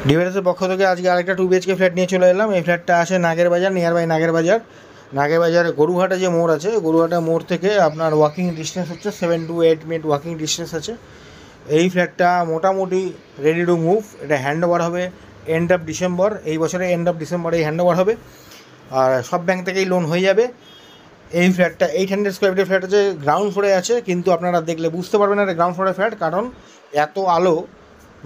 ডিভাইসের পক্ষ থেকে আজকে আরেকটা 2 BHK ফ্ল্যাট নিয়ে চলে এলাম। এই ফ্ল্যাটটা আসে নাগের বাজার, নিয়ার বাই নাগের বাজার। নাগের বাজারে গরুহাটা যে মোড় আছে, গরুহাটা মোড় থেকে আপনার ওয়াকিং ডিস্টেন্স হচ্ছে 7 to 8 মিনিট ওয়াকিং ডিস্টেন্স আছে। এই ফ্ল্যাটটা মোটামুটি রেডি টু মুভ। এটা হ্যান্ড ওভার হবে এন্ড অফ ডিসেম্বর, এই বছরে এন্ড অফ ডিসেম্বরে হ্যান্ড ওভার হবে, আর সব ব্যাংক থেকেই লোন হয়ে যাবে। এই ফ্ল্যাটটা 800 স্কোয়ার ফিটের ফ্ল্যাট আছে, গ্রাউন্ড ফ্লোরে আছে, কিন্তু আপনারা দেখলে বুঝতে পারবেন না এটা গ্রাউন্ড ফ্লোরের ফ্ল্যাট, কারণ এত আলো,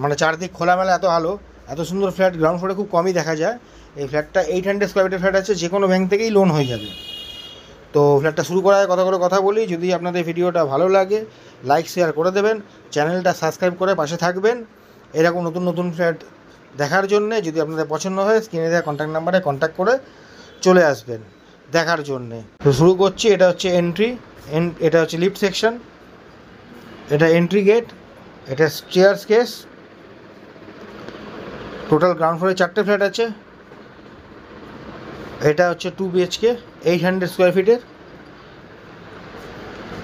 মানে চারদিক খোলামেলা, এত আলো, এত সুন্দর ফ্ল্যাট গ্রাউন্ড ফ্লোরে খুব কমই দেখা যায়। এই ফ্ল্যাটটা 800 স্কোয়ার ফিটের ফ্ল্যাট আছে, যে কোনো ব্যাংক থেকেই লোন হয়ে যাবে। তো ফ্ল্যাটটা শুরু করার কথা বলি। যদি আপনাদের ভিডিওটা ভালো লাগে, লাইক শেয়ার করে দেবেন, চ্যানেলটা সাবস্ক্রাইব করে পাশে থাকবেন এরকম নতুন নতুন ফ্ল্যাট দেখার জন্যে। যদি আপনাদের পছন্দ হয় স্ক্রিনে দেওয়া কন্ট্যাক্ট নাম্বারে কন্ট্যাক্ট করে চলে আসবেন দেখার জন্যে। তো শুরু করছি। এটা হচ্ছে এন্ট্রি, এটা হচ্ছে লিফট সেকশন, এটা এন্ট্রি গেট, এটা স্টেয়ারস কেস। টোটাল গ্রাউন্ড ফ্লোরে 4টে ফ্ল্যাট আছে। এটা হচ্ছে 2 BHK 800 স্কোয়ার ফিটের।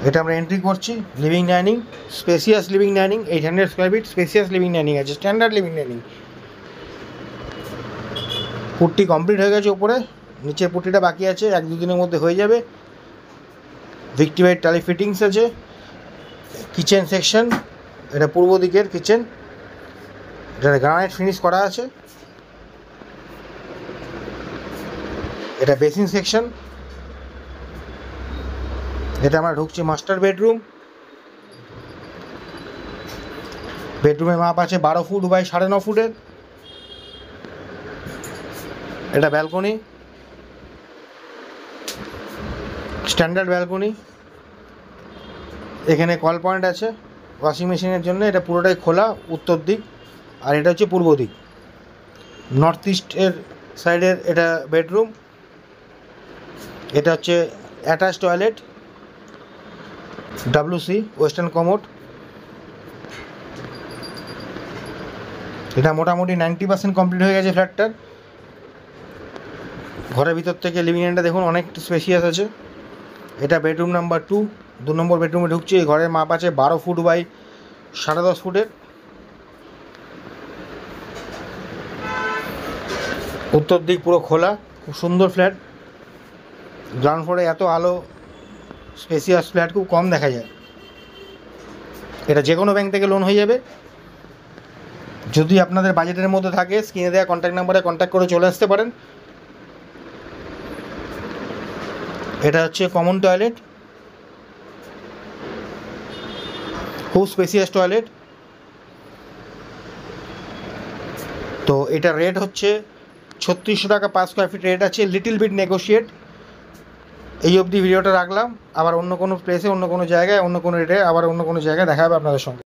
এটা আমরা এন্ট্রি করছি। Living dining, spacious living dining, 800 square feet spacious living dining আছে, standard living dining. Putty complete হয়ে গেছে ওপরে, নিচের পুট্টিটা বাকি আছে, 1-2 দিনের মধ্যে হয়ে যাবে। ভিক্টিভাইড টালি ফিটিংস আছে। কিচেন সেকশন, এটা পূর্ব দিকের কিচেন, এটা গ্রানাইট ফিনিশ করা আছে। এটা বেসিন সেকশন। এটা আমরা ঢুকছি মাস্টার বেডরুম। বেডরুমের মাপ আছে 12 ফুট বাই 9.5 ফুটের। এটা ব্যালকনি, স্ট্যান্ডার্ড ব্যালকনি। এখানে কল পয়েন্ট আছে ওয়াশিং মেশিনের জন্য। এটা পুরোটাই খোলা উত্তর দিক, আর এটা হচ্ছে পূর্ব দিক। নর্থ ইস্টের সাইডের এটা বেডরুম। এটা হচ্ছে attach toilet, WC western commode. এটা মোটামুটি 90% কমপ্লিট হয়ে গেছে ফ্ল্যাটটার। ঘরের ভিতর থেকে লিভিং রুমটা দেখুন অনেক স্পেসিয়াস আছে। এটা বেডরুম নাম্বার 2 নম্বর বেডরুমে ঢুকছি। এই ঘরের মাপ আছে 12 ফুট বাই 10.5 ফুটের। উত্তর দিক পুরো খোলা, খুব সুন্দর ফ্ল্যাট। গ্রাউন্ড ফ্লোরে এত আলো, স্পেসিয়াস ফ্ল্যাট খুব কম দেখা যায়। এটা যে কোনো ব্যাংক থেকে লোন হয়ে যাবে। যদি আপনাদের বাজেটের মধ্যে থাকে স্ক্রিনে দেওয়া কন্ট্যাক্ট নাম্বারে কন্ট্যাক্ট করে চলে আসতে পারেন। এটা হচ্ছে কমন টয়লেট, খুব স্পেসিয়াস টয়লেট। তো এটা রেট হচ্ছে 3600 টাকা পার স্কোয়ার ফিট রেট আছে, লিটিল বিট নেগোশিয়েট। এই অবধি ভিডিওটা রাখলাম। আবার অন্য কোনো প্লেসে, অন্য কোনো জায়গায়, অন্য কোনো রেটে, আবার অন্য কোনো জায়গায় দেখা হবে আপনাদের সঙ্গে।